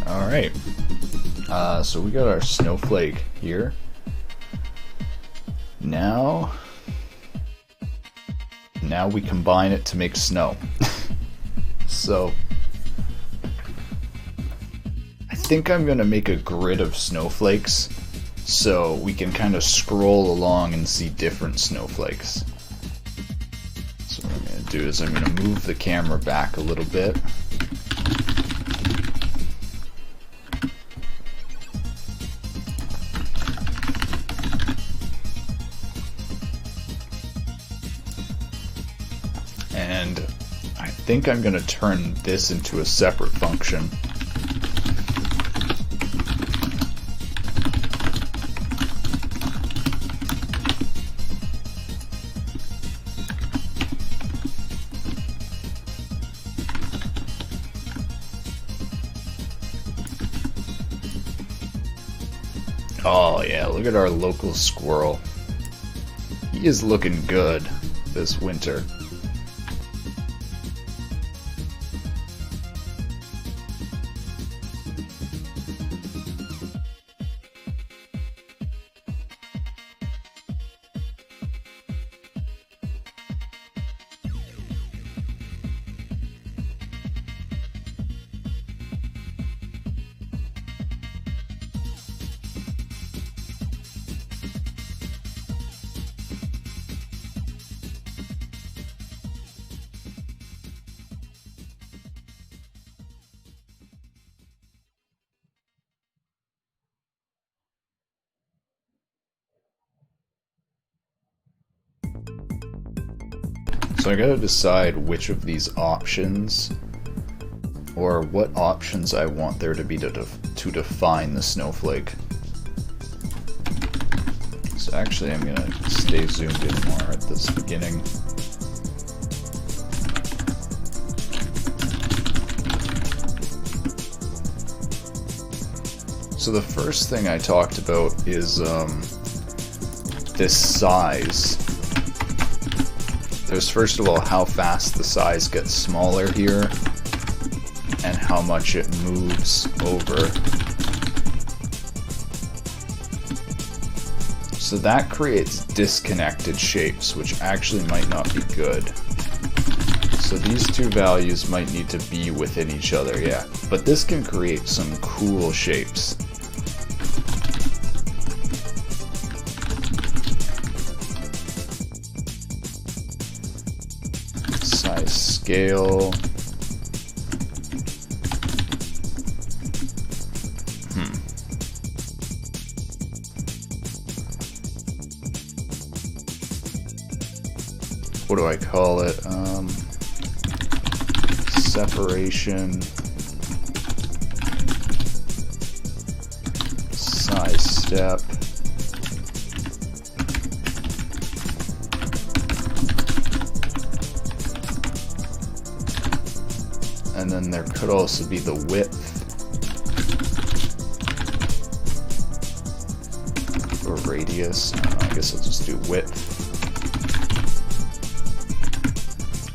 Alright, so we got our snowflake here. Now we combine it to make snow. So I think I'm going to make a grid of snowflakes so we can kind of scroll along and see different snowflakes. So what I'm going to do is I'm going to move the camera back a little bit. And I think I'm going to turn this into a separate function. Oh yeah, look at our local squirrel. He is looking good this winter. So I gotta decide which of these options, or what options I want there to be to define the snowflake. So actually I'm gonna stay zoomed in more at this beginning. So the first thing I talked about is this size. There's first of all how fast the size gets smaller here and how much it moves over. So that creates disconnected shapes, which actually might not be good. So these two values might need to be within each other, yeah. But this can create some cool shapes. Size scale. What do I call it? Separation. Size step. And then there could also be the width. Or radius. I don't know, I guess I'll just do width.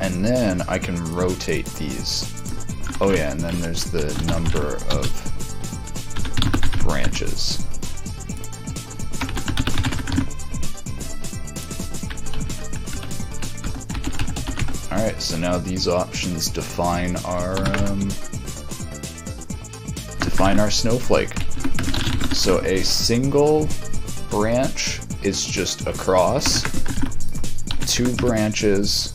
And then I can rotate these. Oh yeah, and then there's the number of branches. Alright, so now these options define our snowflake. So a single branch is just across. 2 branches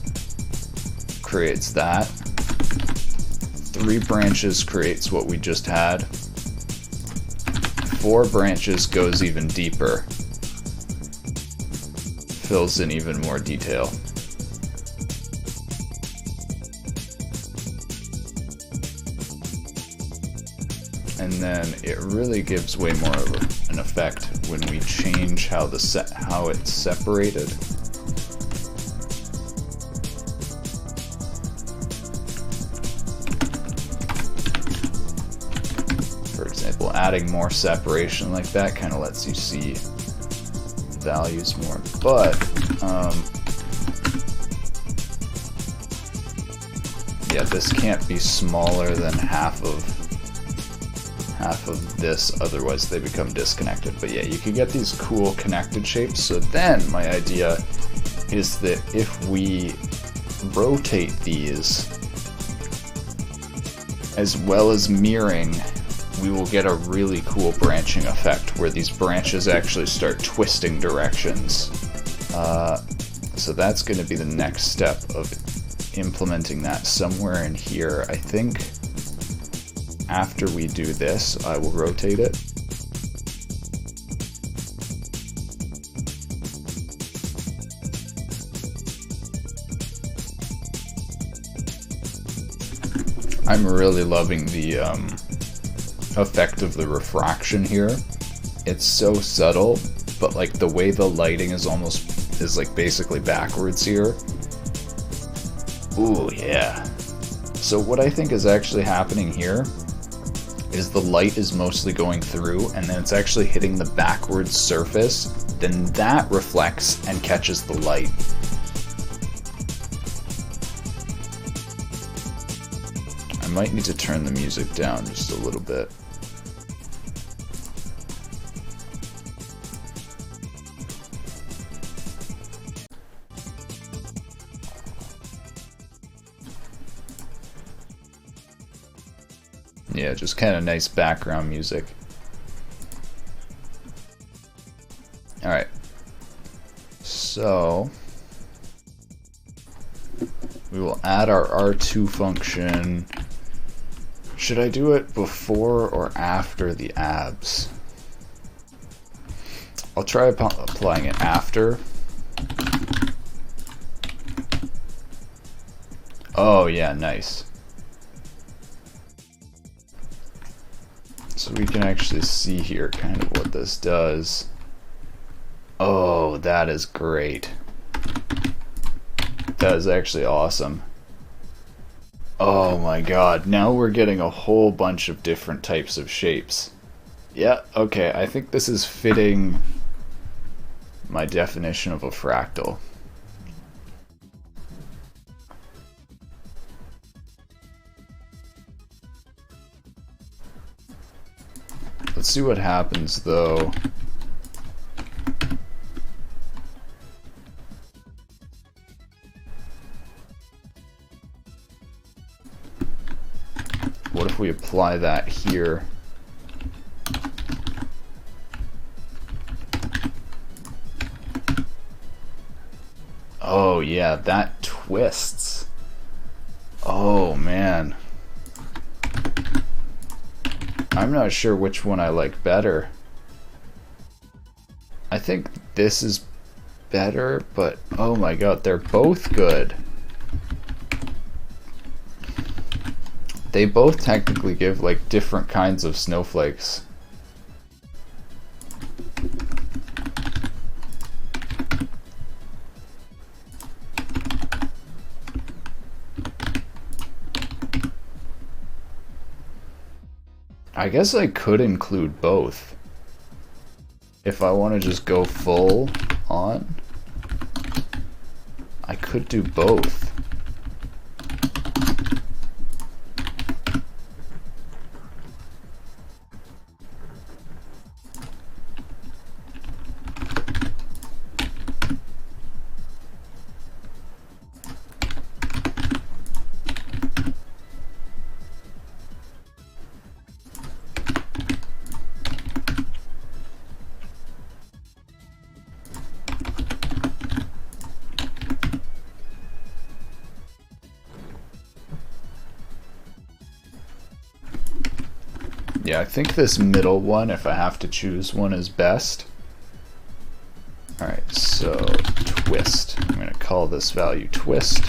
creates that. 3 branches creates what we just had. 4 branches goes even deeper. Fills in even more detail. And then it really gives way more of an effect when we change how it's separated. For example, adding more separation like that kind of lets you see values more. But yeah, this can't be smaller than half of half of this, otherwise they become disconnected. But yeah, you can get these cool connected shapes. So then my idea is that if we rotate these as well as mirroring, we will get a really cool branching effect where these branches actually start twisting directions. So that's going to be the next step of implementing that somewhere in here. I think after we do this, I will rotate it. I'm really loving the effect of the refraction here. It's so subtle, but like the way the lighting is like basically backwards here. Ooh, yeah. So what I think is actually happening here is the light is mostly going through and then it's actually hitting the backwards surface, then that reflects and catches the light. I might need to turn the music down just a little bit. Yeah, just kind of nice background music. Alright. So we will add our R2 function. Should I do it before or after the abs? I'll try applying it after. Oh yeah, nice. So we can actually see here kind of what this does. Oh, that is great. That is actually awesome. Oh my god, now we're getting a whole bunch of different types of shapes. Yeah, okay, I think this is fitting my definition of a fractal. Let's see what happens though. What if we apply that here? Oh yeah, that twists. Oh man. I'm not sure which one I like better. I think this is better, but oh my god, they're both good. They both technically give like different kinds of snowflakes. I guess I could include both. If I want to just go full on, I could do both. Yeah, I think this middle one, if I have to choose one, is best. Alright, so twist. I'm going to call this value twist.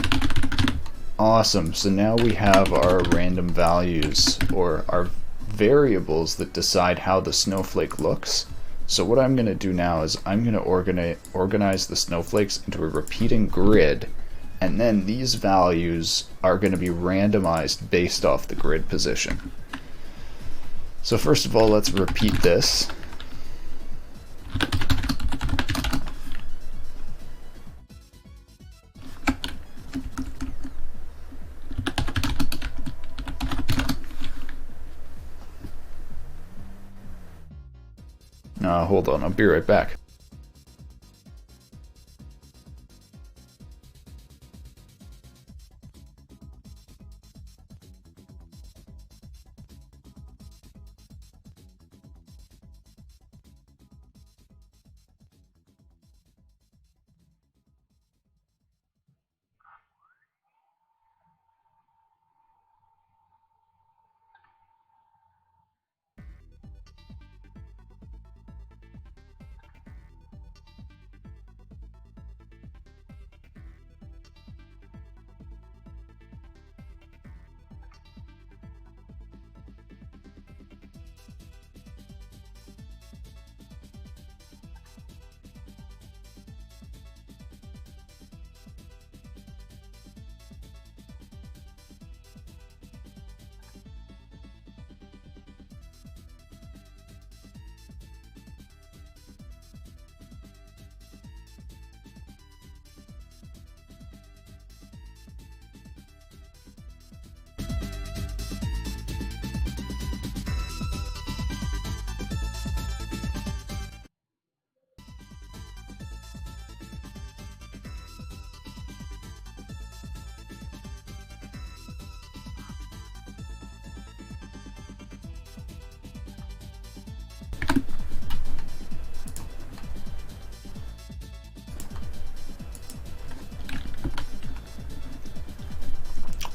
Awesome, so now we have our random values, or our variables that decide how the snowflake looks. So what I'm going to do now is I'm going to organize the snowflakes into a repeating grid, and then these values are going to be randomized based off the grid position. So first of all, let's repeat this. hold on, I'll be right back.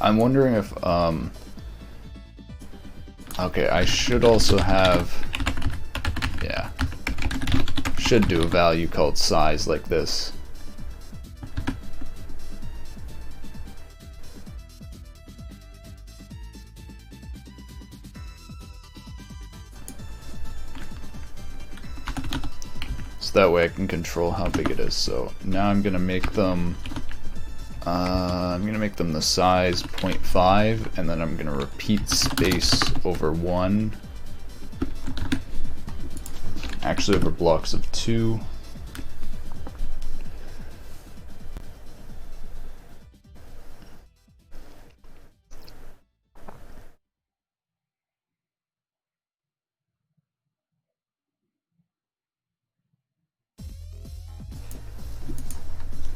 I'm wondering if, okay, I should also have, yeah, should do a value called size like this. So that way I can control how big it is. So now I'm gonna make them the size 0.5, and then I'm gonna repeat space over 1. Actually over blocks of 2.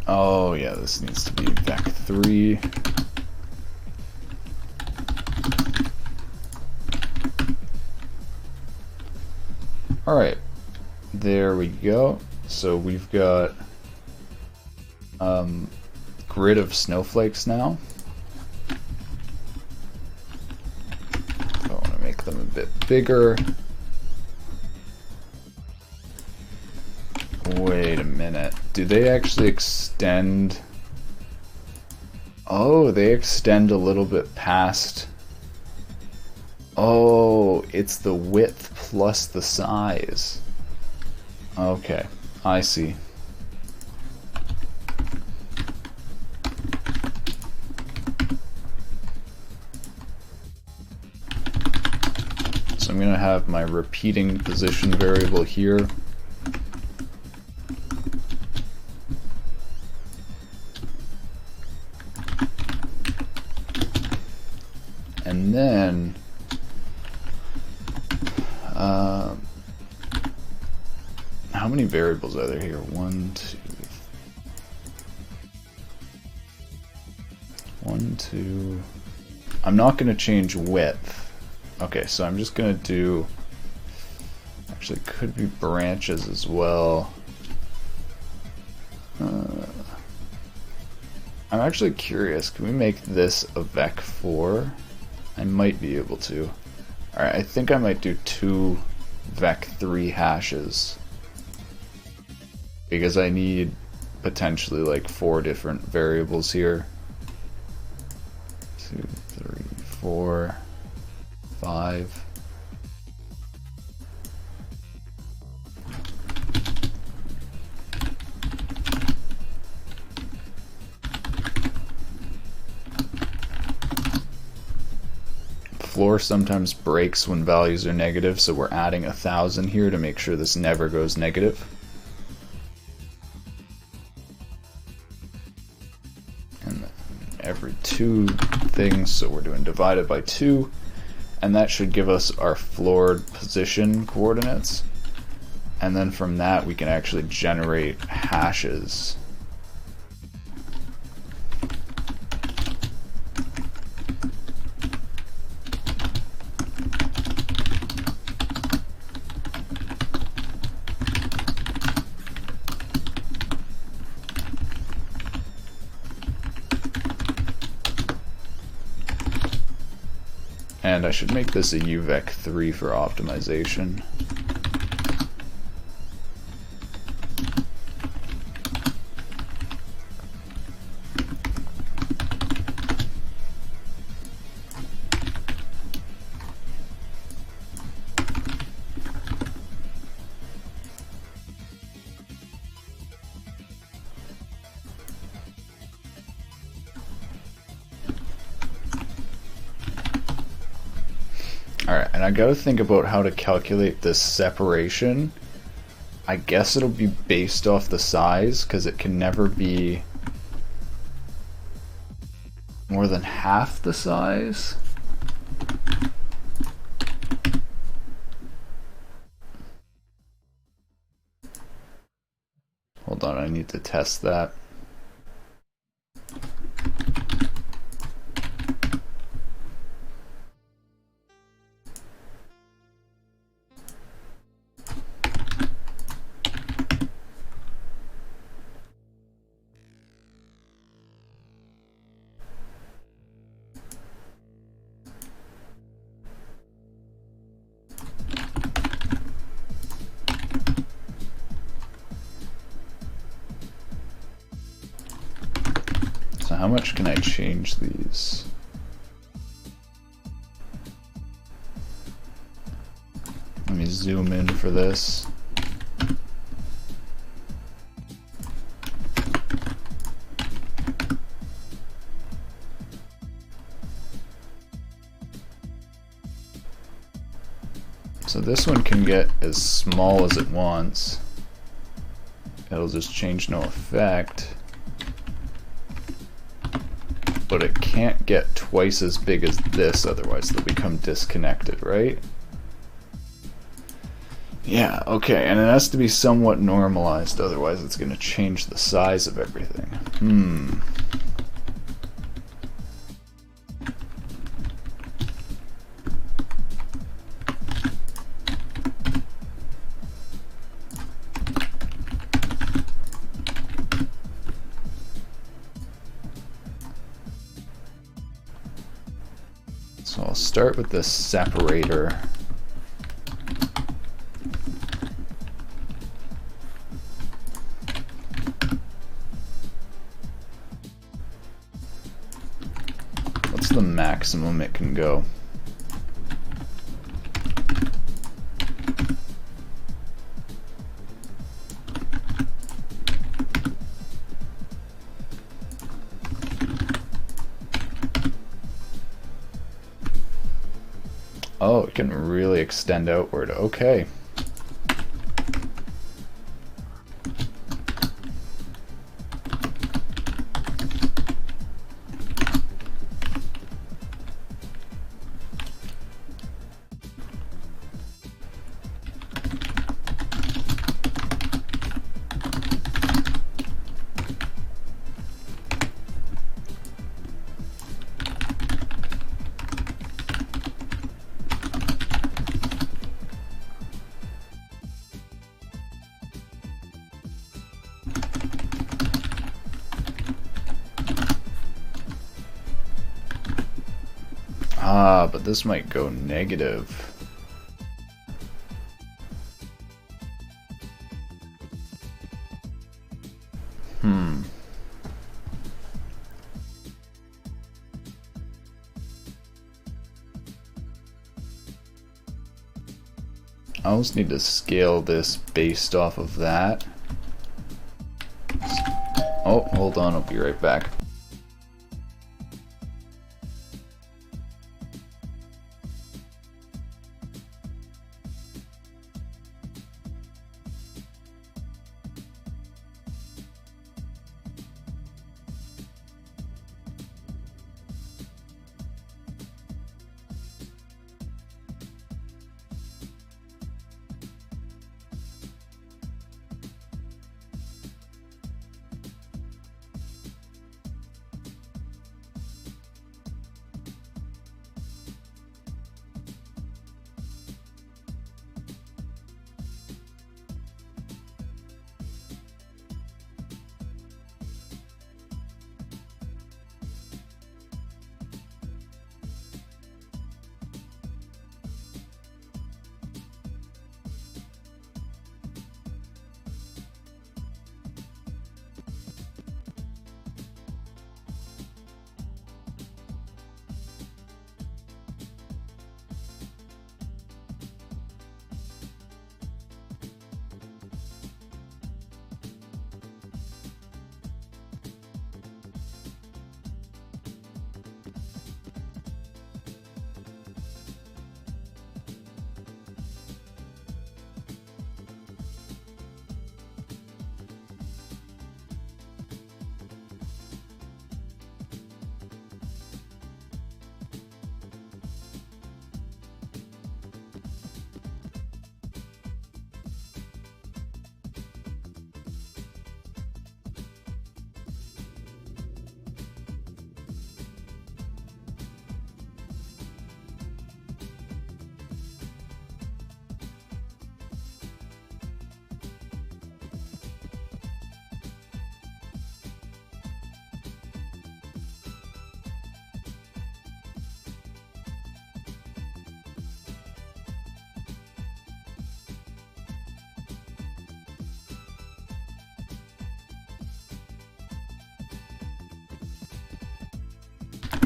Oh yeah, this needs to be vec3. Alright, there we go. So we've got grid of snowflakes now. I want to make them a bit bigger. Wait a minute. Do they actually extend? Oh, they extend a little bit past. Oh, it's the width plus the size. Okay, I see. So I'm going to have my repeating position variable here. And then how many variables are there here? 1, 2, 1, 2. I'm not going to change width. Okay, so I'm just going to do, actually could be branches as well. I'm actually curious, can we make this a vec4? I might be able to. Alright, I think I might do 2 vec3 hashes, because I need potentially like 4 different variables here. 2, 3, 4, 5. Floor sometimes breaks when values are negative, so we're adding 1,000 here to make sure this never goes negative. And every 2 things, so we're doing divided by 2, and that should give us our floored position coordinates. And then from that we can actually generate hashes. And I should make this a UVec3 for optimization. Alright, and I gotta think about how to calculate this separation. I guess it'll be based off the size, because it can never be more than half the size. Hold on, I need to test that. So how much can I change these? Let me zoom in for this. So this one can get as small as it wants. It'll just change no effect. But it can't get twice as big as this, otherwise they'll become disconnected, right? Yeah, okay, and it has to be somewhat normalized, otherwise it's going to change the size of everything. So I'll start with this separator. What's the maximum it can go? Oh, it can really extend outward. Okay. Ah, but this might go negative. I almost need to scale this based off of that. Oh, hold on, I'll be right back.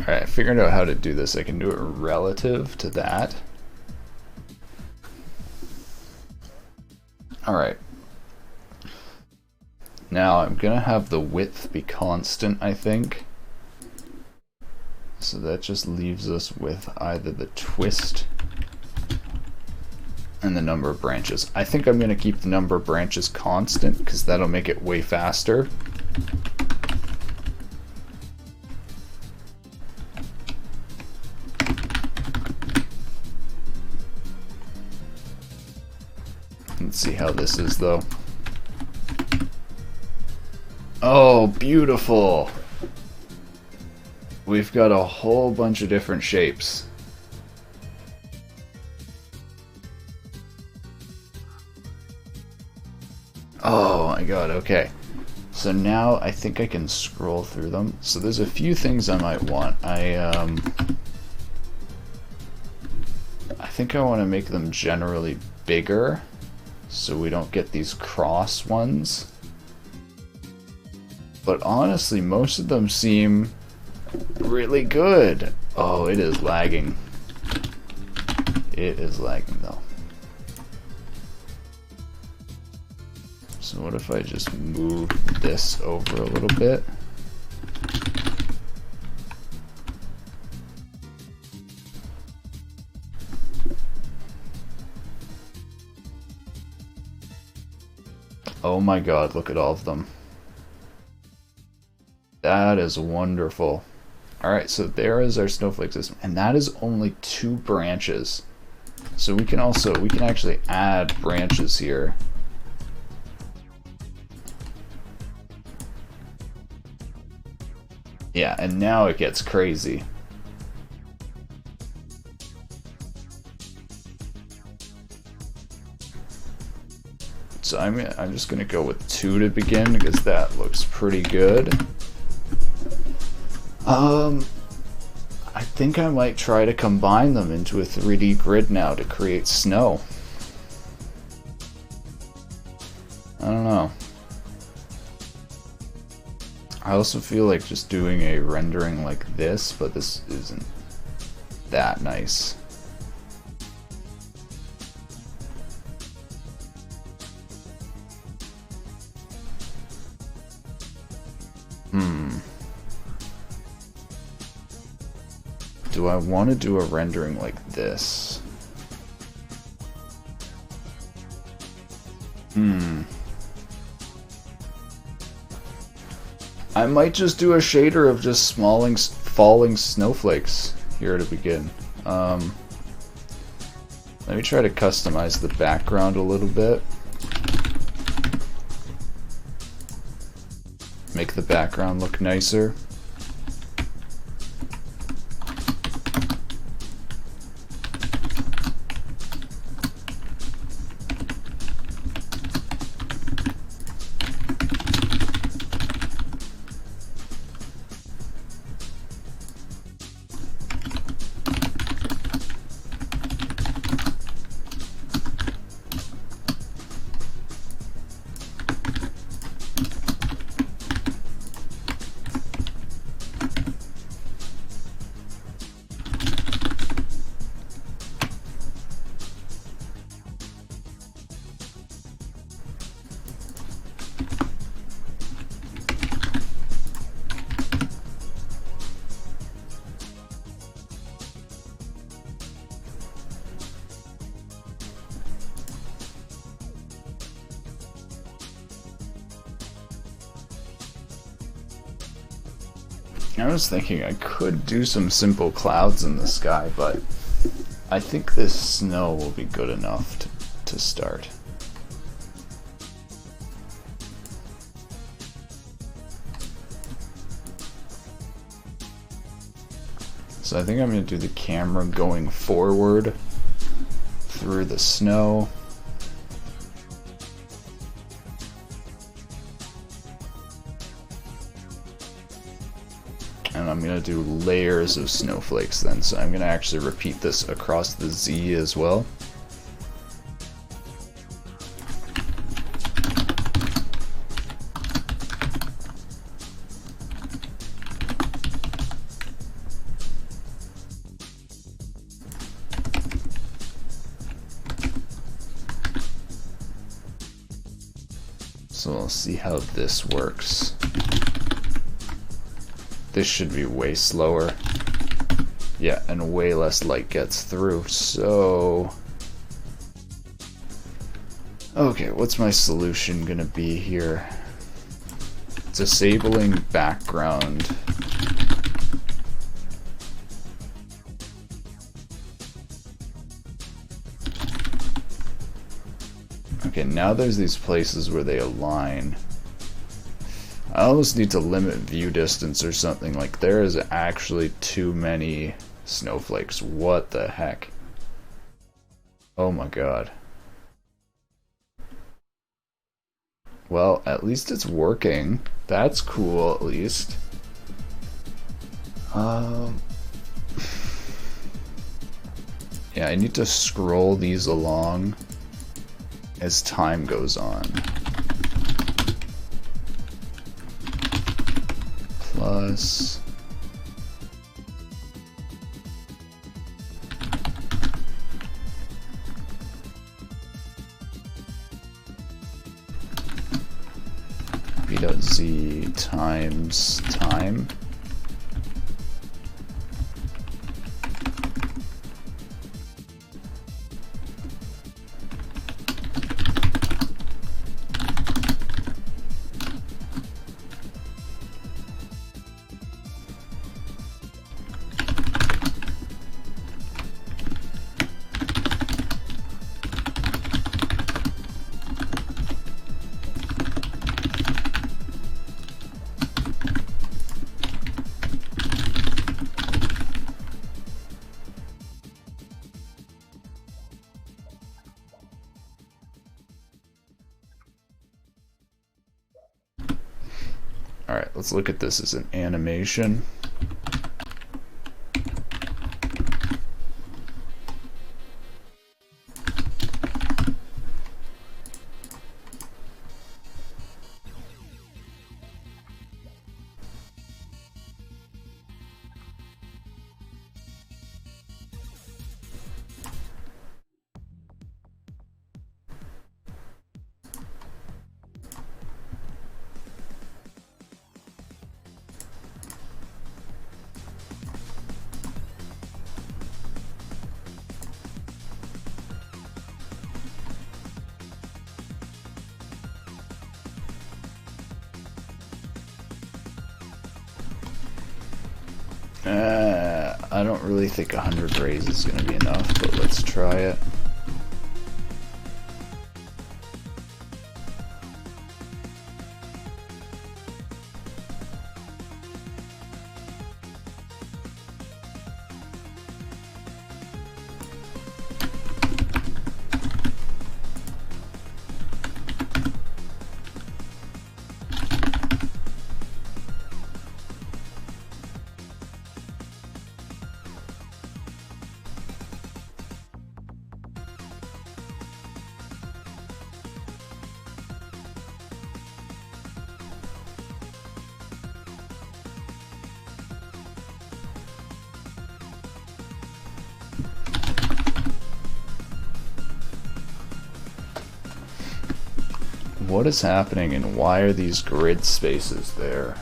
Alright, I figured out how to do this. I can do it relative to that. Alright. Now I'm gonna have the width be constant, I think. So that just leaves us with either the twist and the number of branches. I think I'm going to keep the number of branches constant because that'll make it way faster. Let's see how this is though. Oh, beautiful! We've got a whole bunch of different shapes. Oh my god, okay. So now I think I can scroll through them. So there's a few things I might want. I think I want to make them generally bigger so we don't get these cross ones. But honestly, most of them seem really good. Oh, it is lagging. It is lagging though. So what if I just move this over a little bit? Oh my god, look at all of them. That is wonderful. Alright, so there is our snowflake system, and that is only 2 branches. So we can actually add branches here. Yeah, and now it gets crazy. So I'm just gonna go with 2 to begin because that looks pretty good. I think I might try to combine them into a 3D grid now to create snow. I don't know. I also feel like just doing a rendering like this, but this isn't that nice. Do I want to do a rendering like this? I might just do a shader of just falling snowflakes here to begin. Let me try to customize the background a little bit. Make the background look nicer. I was thinking I could do some simple clouds in the sky, but I think this snow will be good enough to start. So I think I'm going to do the camera going forward through the snow. And I'm going to do layers of snowflakes then, so I'm going to actually repeat this across the Z as well. So we'll see how this works. This should be way slower. Yeah, and way less light gets through, so... Okay, what's my solution gonna be here? Disabling background. Okay, now there's these places where they align. I almost need to limit view distance or something. Like, there is actually too many snowflakes. What the heck? Oh my god. Well, at least it's working. That's cool, at least. Yeah, I need to scroll these along as time goes on. Plus... v.z times time. Alright, let's look at this as an animation. I don't really think 100 rays is going to be enough, but let's try it. What is happening and why are these grid spaces there?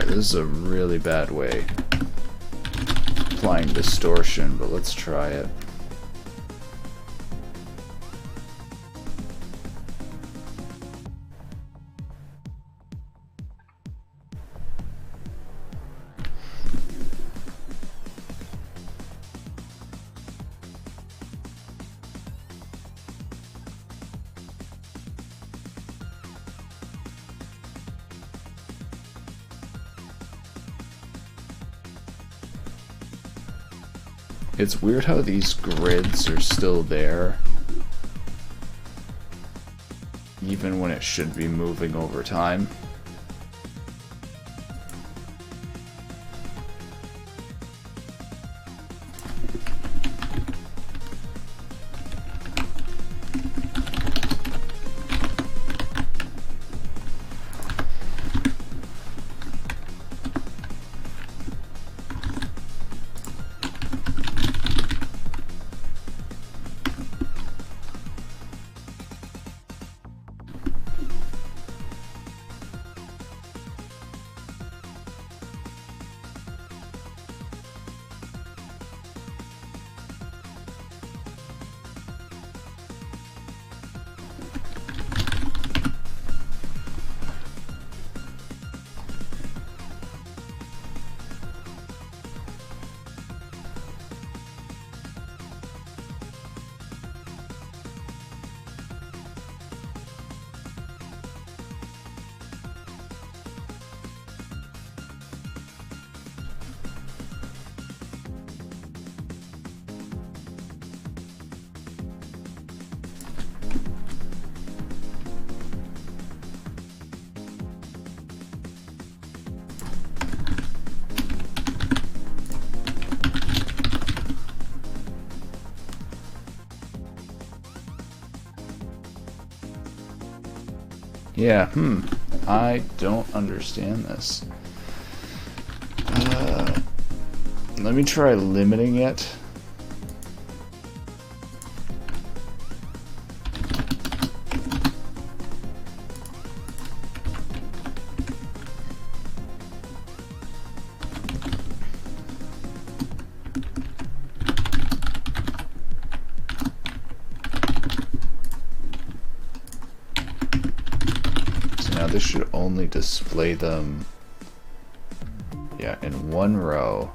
This is a really bad way applying distortion, but let's try it. It's weird how these grids are still there, even when it should be moving over time. Yeah, I don't understand this. Let me try limiting it. This should only display them, yeah, in one row.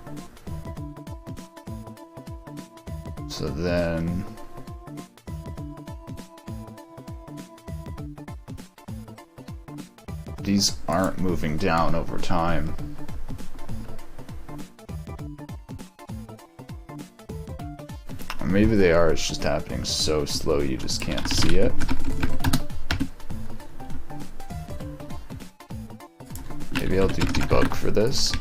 So then these aren't moving down over time. Or maybe they are, it's just happening so slow you just can't see it. Maybe I'll do debug for this.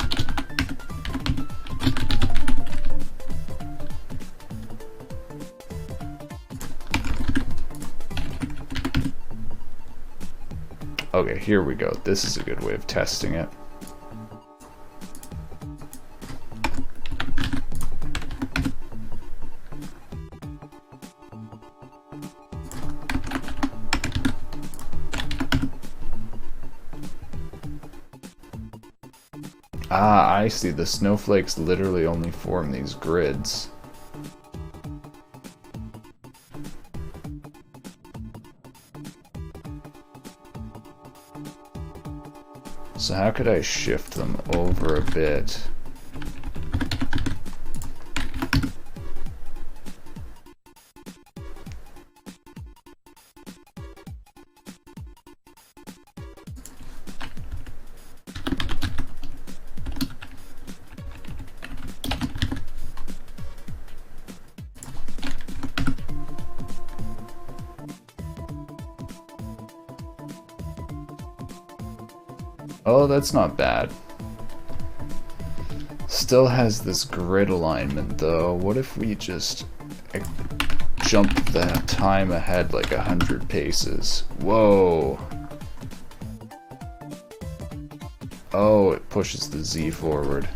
Okay, here we go. This is a good way of testing it. Ah, I see. The snowflakes literally only form these grids. So how could I shift them over a bit? Oh, that's not bad. Still has this grid alignment though. What if we just jump the time ahead like 100 paces? Whoa. Oh, it pushes the Z forward.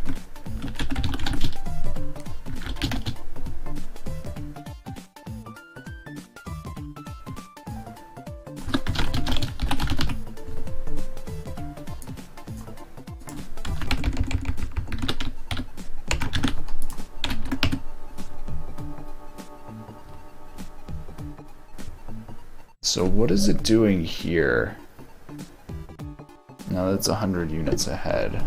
So what is it doing here? Now that's 100 units ahead.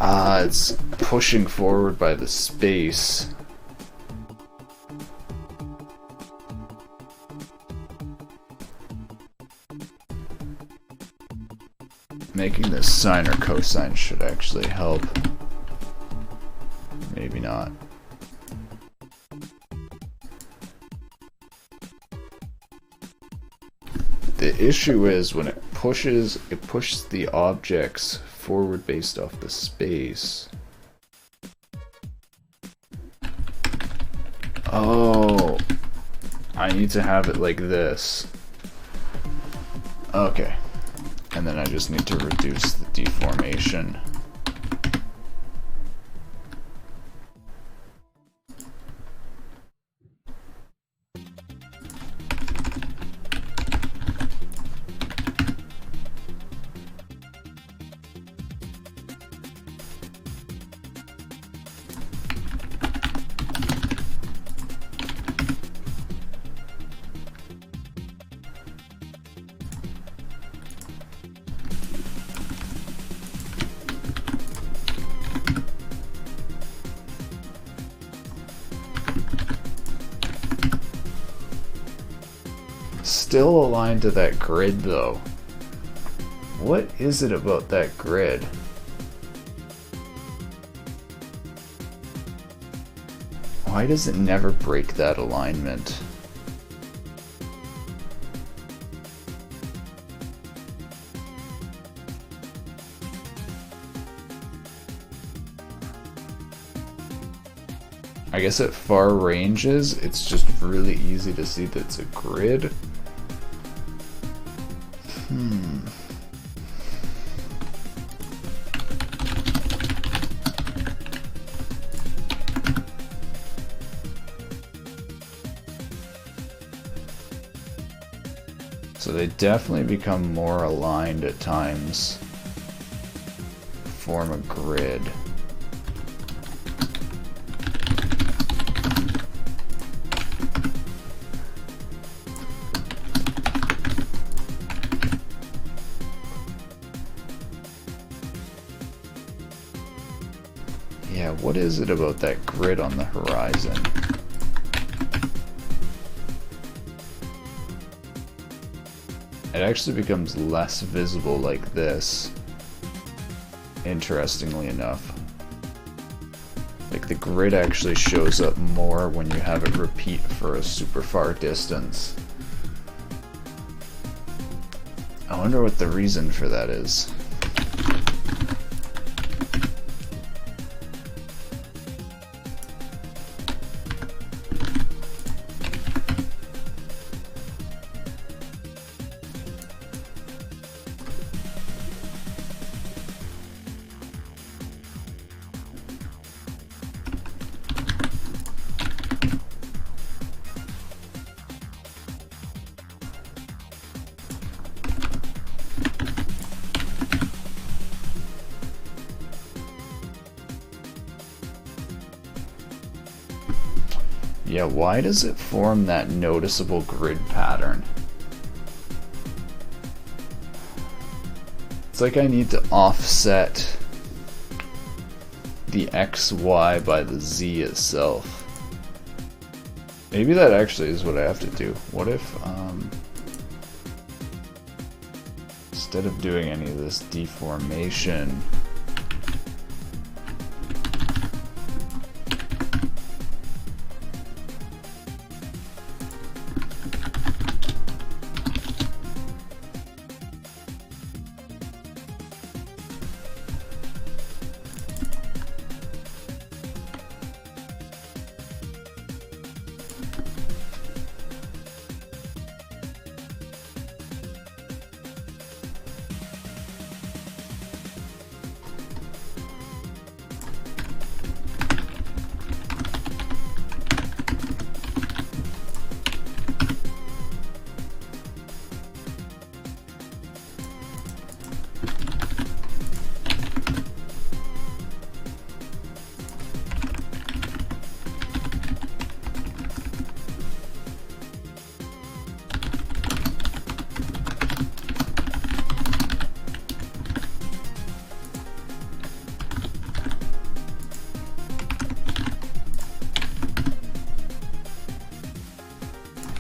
Ah, it's pushing forward by the space. Making this sine or cosine should actually help. not. The issue is when it pushes the objects forward based off the space. Oh, I need to have it like this. Okay, and then I just need to reduce the deformation. Still aligned to that grid though. What is it about that grid? Why does it never break that alignment? I guess at far ranges, it's just really easy to see that it's a grid. So they definitely become more aligned at times. Form a grid. Yeah, what is it about that grid on the horizon? It actually becomes less visible like this, interestingly enough. Like the grid actually shows up more when you have it repeat for a super far distance. I wonder what the reason for that is. Yeah, why does it form that noticeable grid pattern? It's like I need to offset the XY by the Z itself. Maybe that actually is what I have to do. What if, instead of doing any of this deformation,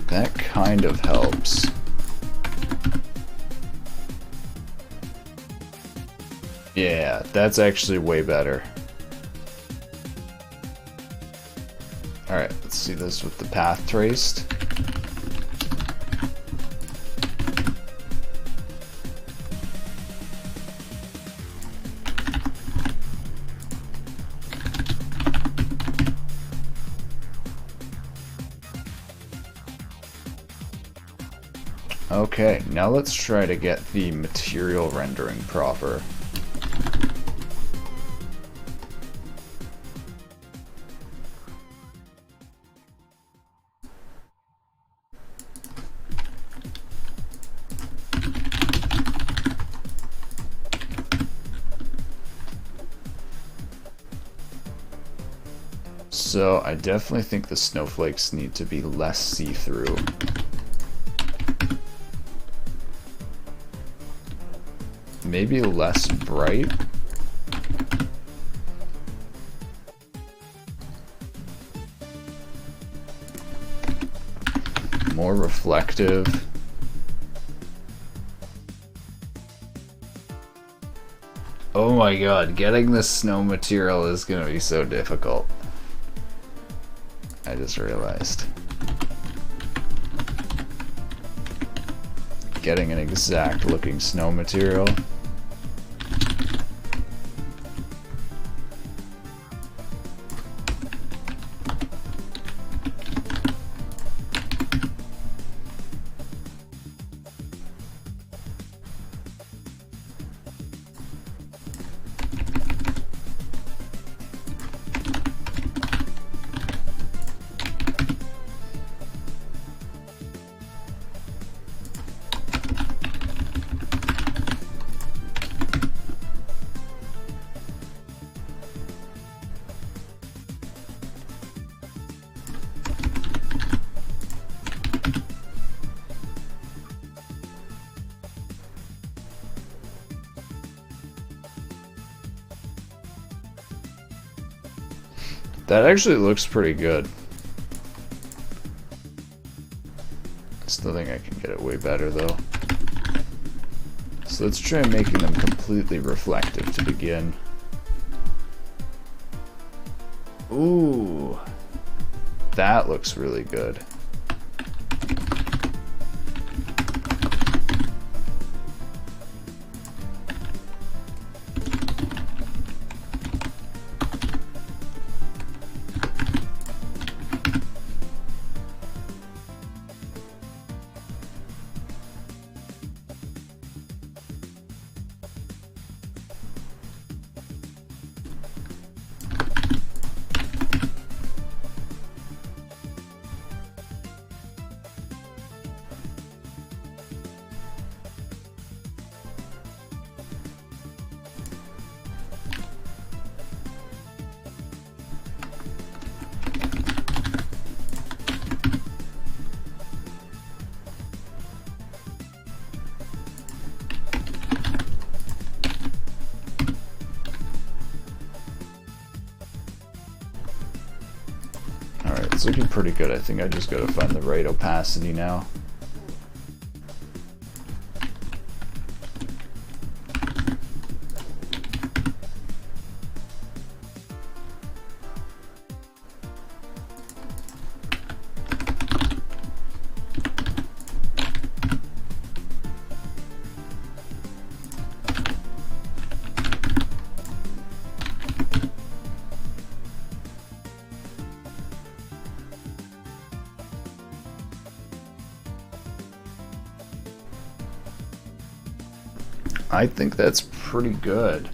that kind of helps. Yeah, that's actually way better. Alright, let's see this with the path traced. Okay, now let's try to get the material rendering proper. So I definitely think the snowflakes need to be less see-through. Maybe less bright. More reflective. Oh my god, getting this snow material is gonna be so difficult. I just realized. Getting an exact looking snow material. That actually looks pretty good. I still think I can get it way better though. So let's try making them completely reflective to begin. Ooh, that looks really good. Alright, it's looking pretty good. I think I just gotta find the right opacity now. I think that's pretty good.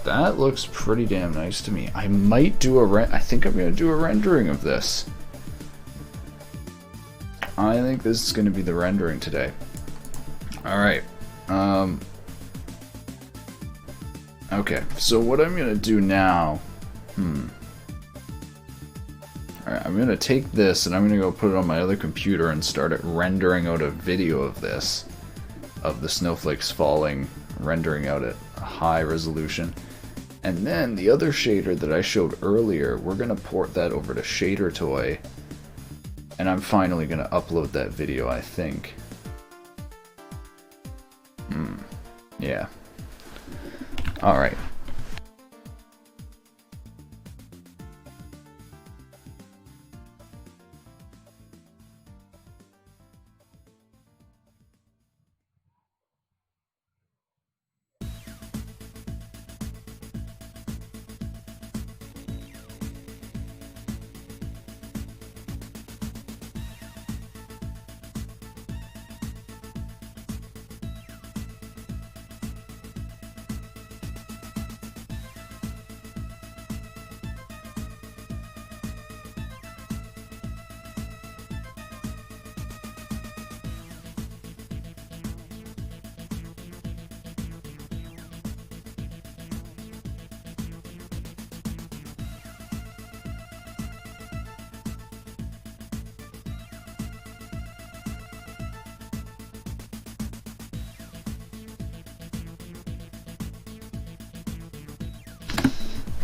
That looks pretty damn nice to me. I might do I think I'm gonna do a rendering of this. I think this is gonna be the rendering today. Alright. Okay, so what I'm gonna do now, Alright, I'm going to take this and I'm going to go put it on my other computer and start it rendering out a video of this. Of the snowflakes falling, rendering out at a high resolution. And then the other shader that I showed earlier, we're going to port that over to Shader Toy. And I'm finally going to upload that video, I think. Yeah. Alright.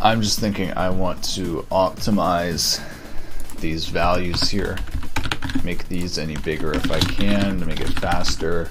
I'm just thinking I want to optimize these values here, make these any bigger if I can to make it faster.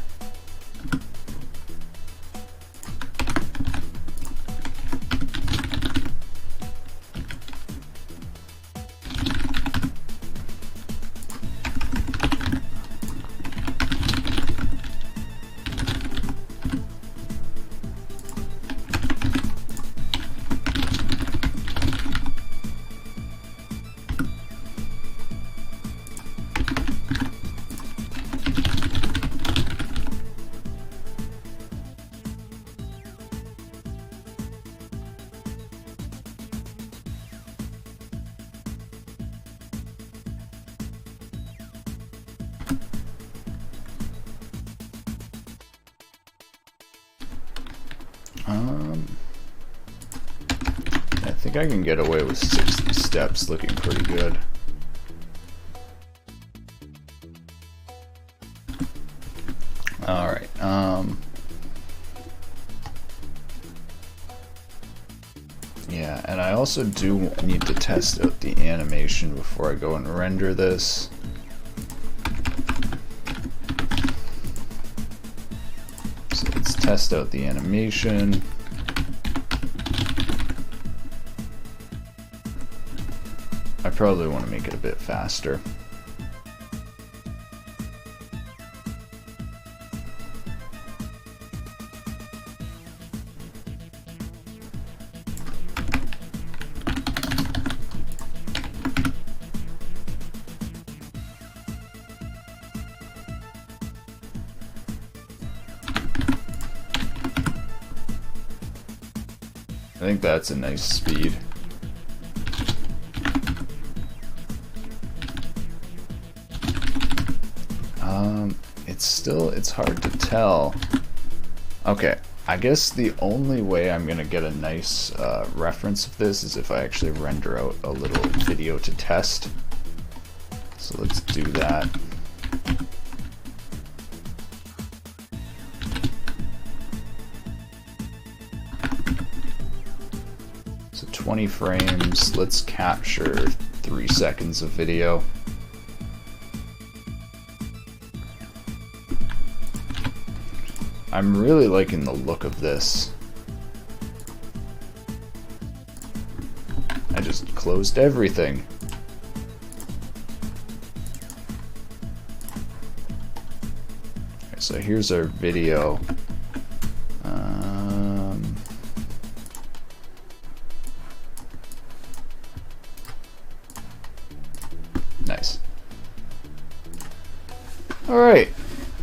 I think I can get away with 60 steps looking pretty good. Alright, yeah, and I also do need to test out the animation before I go and render this. So let's test out the animation. I probably want to make it a bit faster. I think that's a nice speed. It's hard to tell. Okay, I guess the only way I'm gonna get a nice reference of this is if I actually render out a little video to test. So let's do that. So 20 frames, let's capture 3 seconds of video. I'm really liking the look of this. I just closed everything. Okay, so here's our video. Nice. All right.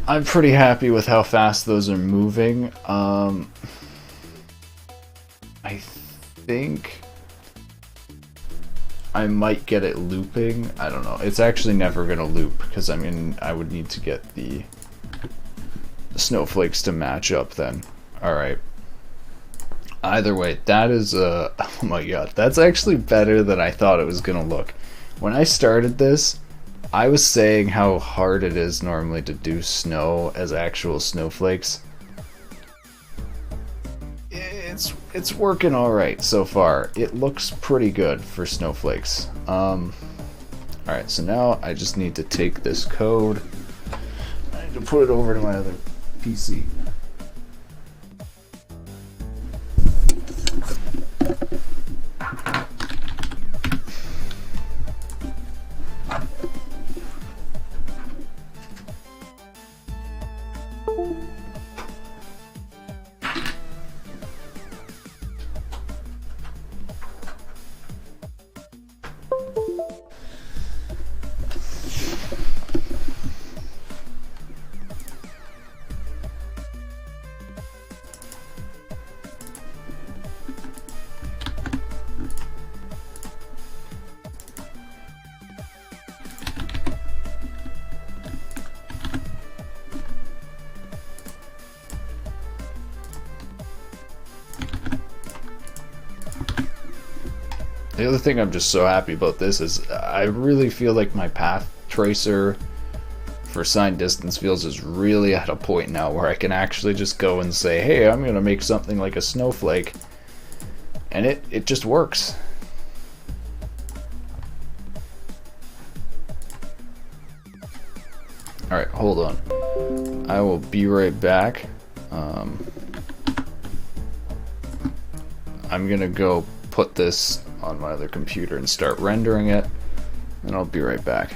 I'm pretty happy with how fast those are moving. I think I might get it looping. I don't know. It's actually never gonna loop because I would need to get the snowflakes to match up then. Alright. Either way, that is oh my god, that's actually better than I thought it was gonna look. When I started this, I was saying how hard it is normally to do snow as actual snowflakes. It's working alright so far. It looks pretty good for snowflakes. Alright, so now I just need to take this code. I need to put it over to my other PC. The other thing I'm just so happy about this is I really feel like my path tracer for sign distance fields is really at a point now where I can actually just go and say, hey, I'm going to make something like a snowflake, and it just works. Alright, hold on. I will be right back. I'm going to go put this on my other computer and start rendering it, and I'll be right back.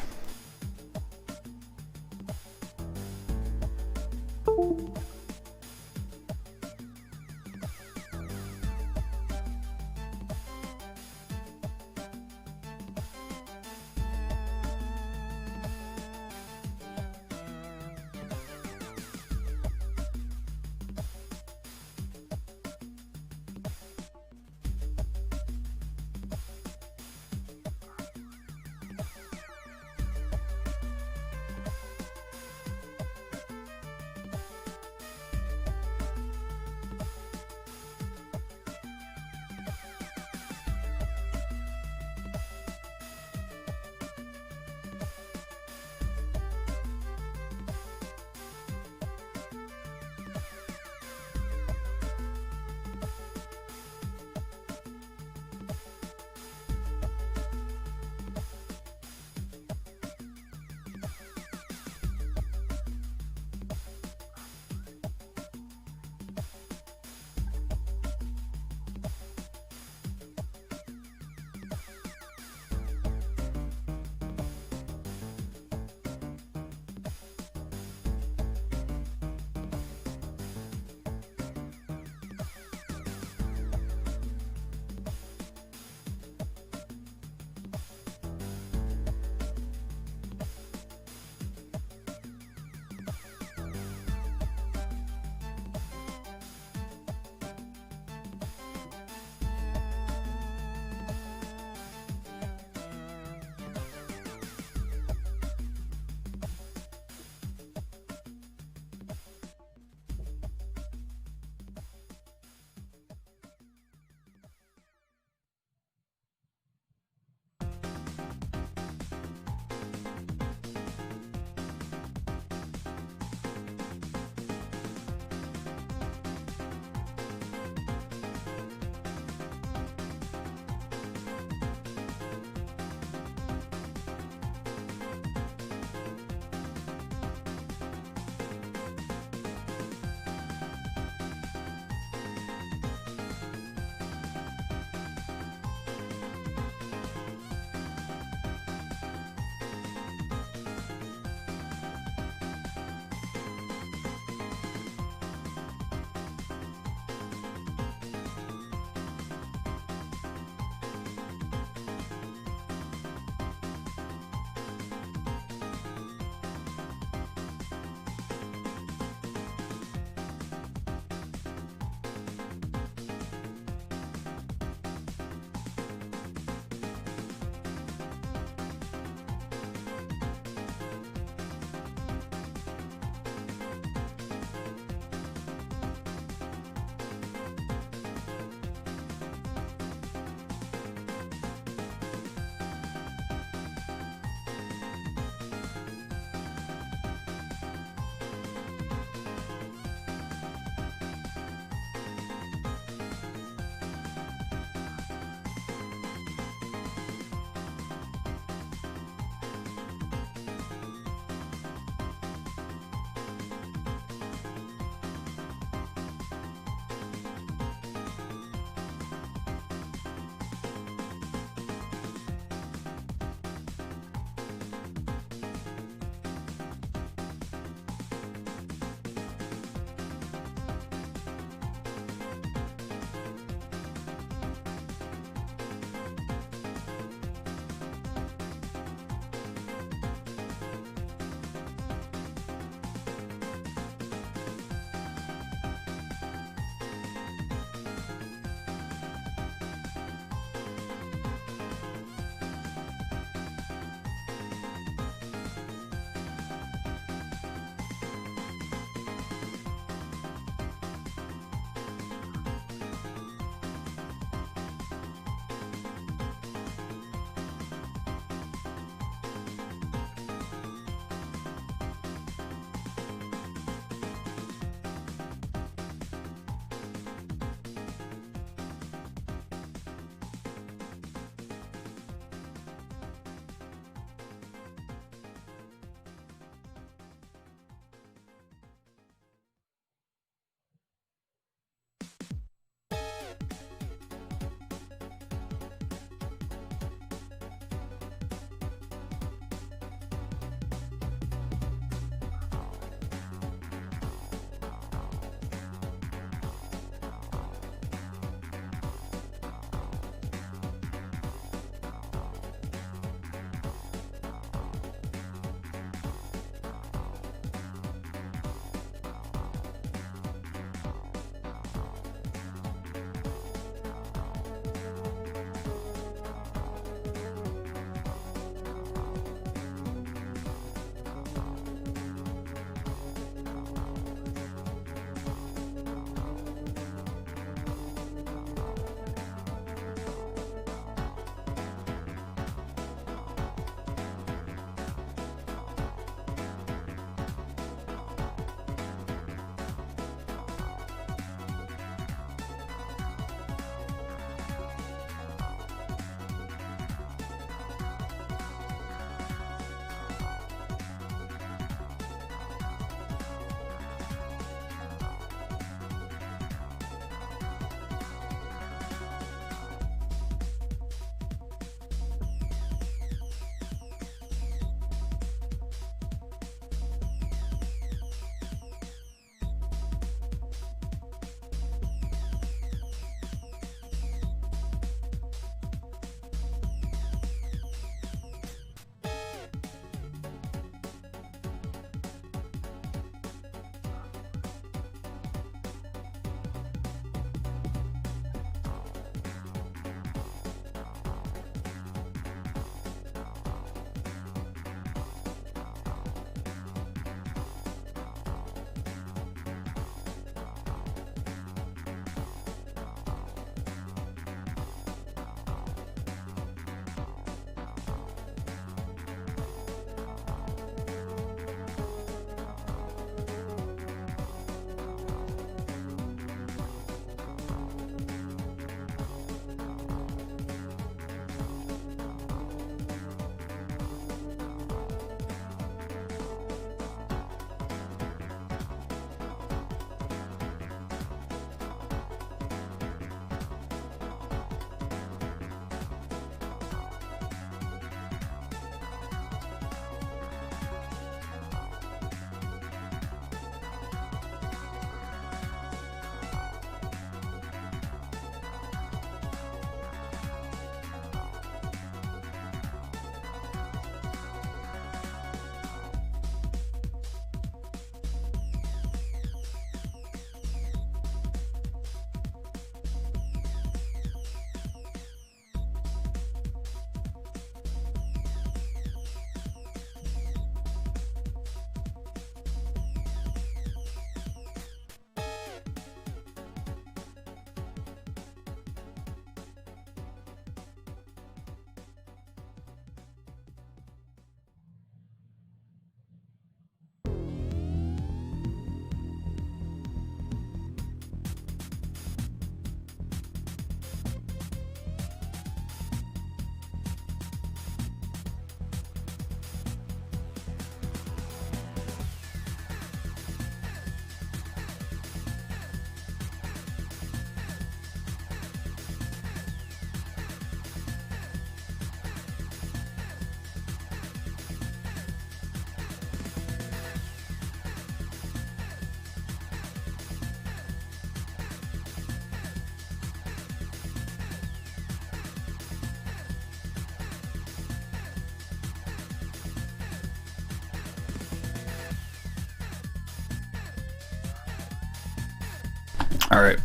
Alright.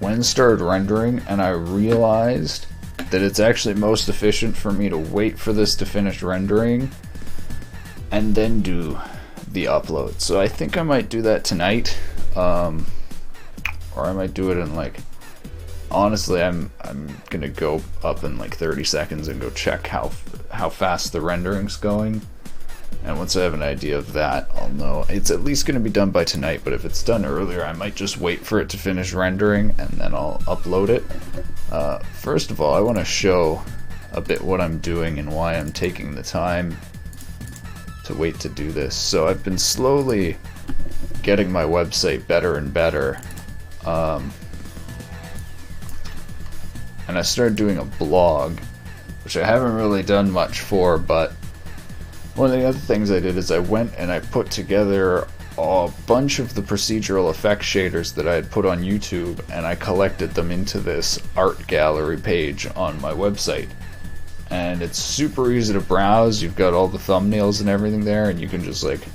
When it started rendering, and I realized that it's actually most efficient for me to wait for this to finish rendering and then do the upload. So I think I might do that tonight, or I might do it in like, honestly, I'm gonna go up in like 30 seconds and go check how fast the rendering's going. And once I have an idea of that, I'll know. It's at least going to be done by tonight, but if it's done earlier, I might just wait for it to finish rendering and then I'll upload it. First of all, I want to show a bit what I'm doing and why I'm taking the time to wait to do this. So I've been slowly getting my website better and better. And I started doing a blog, which I haven't really done much for, but one of the other things I did is I went and I put together a bunch of the procedural effect shaders that I had put on YouTube, and I collected them into this art gallery page on my website. And it's super easy to browse. You've got all the thumbnails and everything there, and you can just like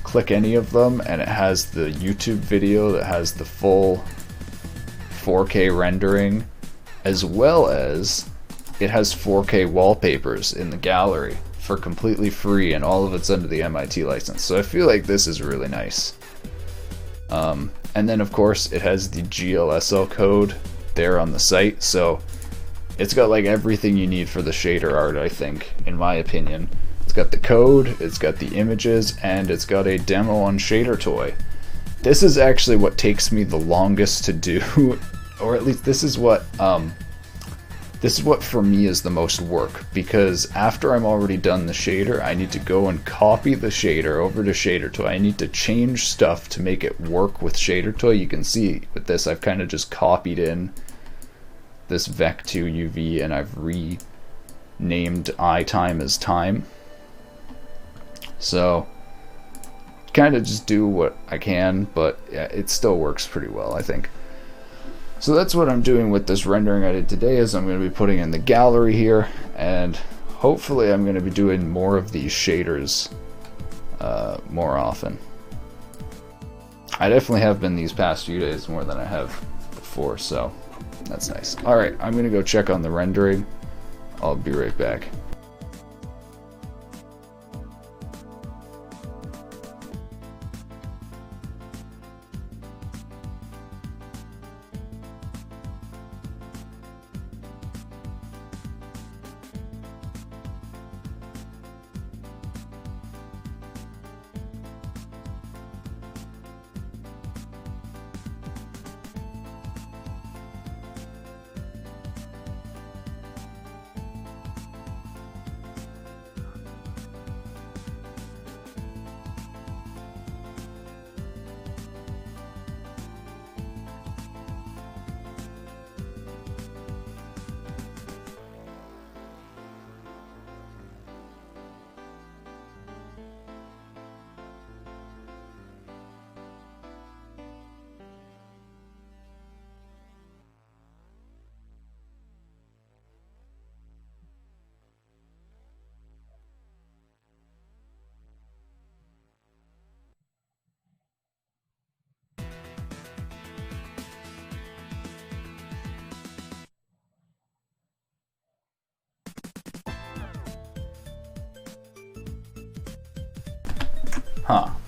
click any of them, and it has the YouTube video that has the full 4K rendering, as well as it has 4K wallpapers in the gallery for completely free, and all of it's under the MIT license. So I feel like this is really nice. And then of course it has the GLSL code there on the site, so it's got like everything you need for the shader art, I think, in my opinion. It's got the code, it's got the images, and it's got a demo on Shader Toy. This is actually what takes me the longest to do, or at least this is what for me is the most work, because after I'm already done the shader, I need to go and copy the shader over to Shader Toy. I need to change stuff to make it work with Shader Toy. You can see with this, I've kind of just copied in this Vec2 UV and I've renamed iTime as time. So kind of just do what I can, but yeah, it still works pretty well, I think. So that's what I'm doing with this rendering I did today, is I'm going to be putting in the gallery here, and hopefully I'm going to be doing more of these shaders more often. I definitely have been these past few days more than I have before, so that's nice. Alright, I'm going to go check on the rendering. I'll be right back.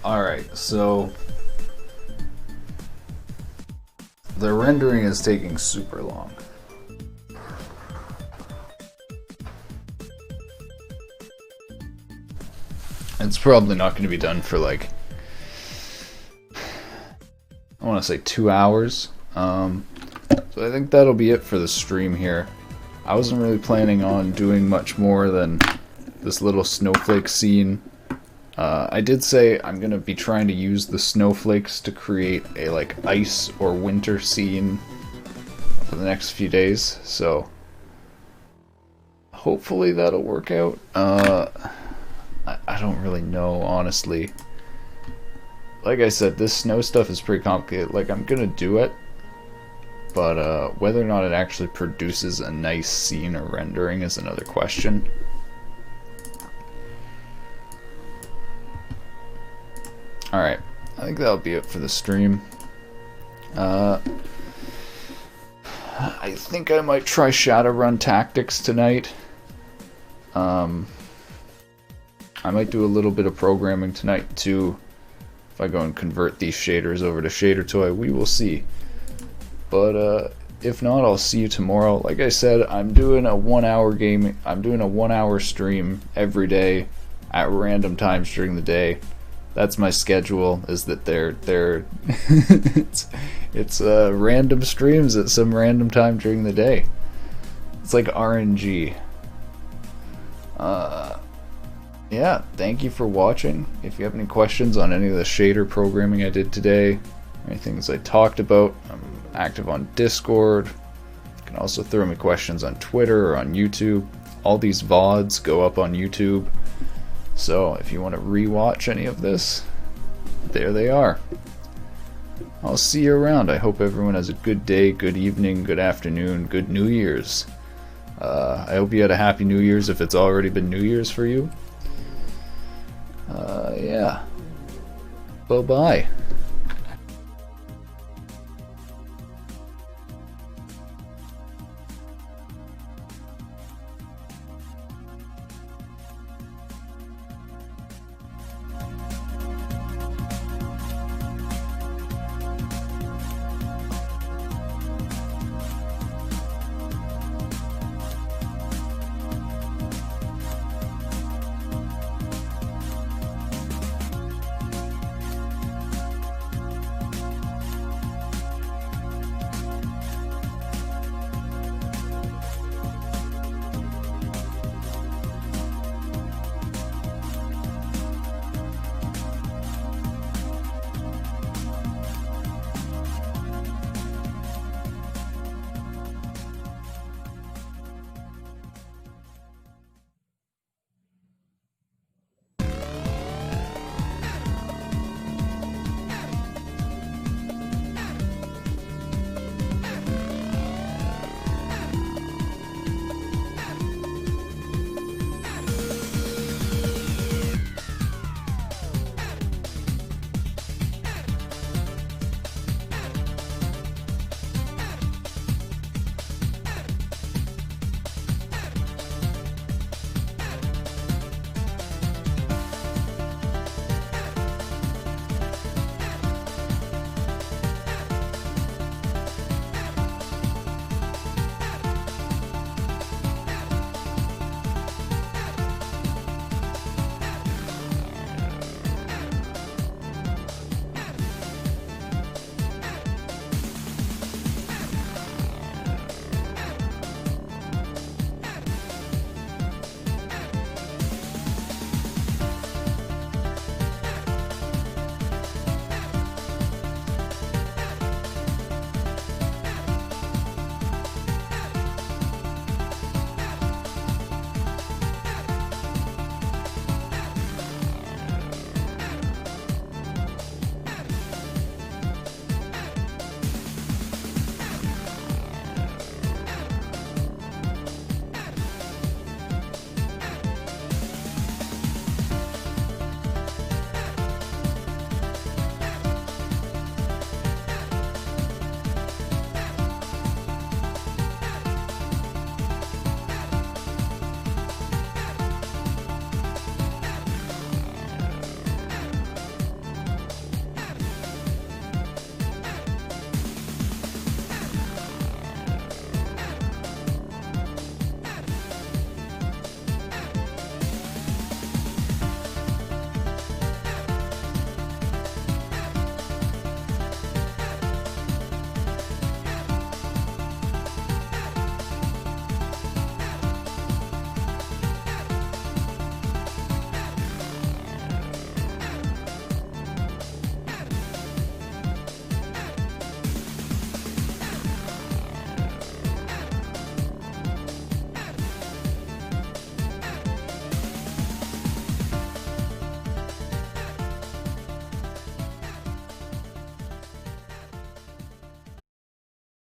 Alright, so the rendering is taking super long. It's probably not going to be done for like, I want to say 2 hours. So I think that'll be it for the stream here. I wasn't really planning on doing much more than this little snowflake scene. I did say I'm going to be trying to use the snowflakes to create a like ice or winter scene for the next few days, so hopefully that'll work out. I don't really know, honestly. Like I said, this snow stuff is pretty complicated. Like, I'm going to do it, but whether or not it actually produces a nice scene or rendering is another question. Alright, I think that'll be it for the stream. I think I might try Shadowrun Tactics tonight. I might do a little bit of programming tonight too. If I go and convert these shaders over to Shader Toy, we will see. But if not, I'll see you tomorrow. Like I said, I'm doing a 1 hour game. I'm doing a 1 hour stream every day at random times during the day. That's my schedule. Is that they're it's random streams at some random time during the day. It's like RNG. Yeah, thank you for watching. If you have any questions on any of the shader programming I did today, any things I talked about, I'm active on Discord. You can also throw me questions on Twitter or on YouTube. All these VODs go up on YouTube. So if you want to rewatch any of this, there they are. I'll see you around. I hope everyone has a good day, good evening, good afternoon, good New Year's. I hope you had a happy New Year's if it's already been New Year's for you. Yeah. Bye-bye.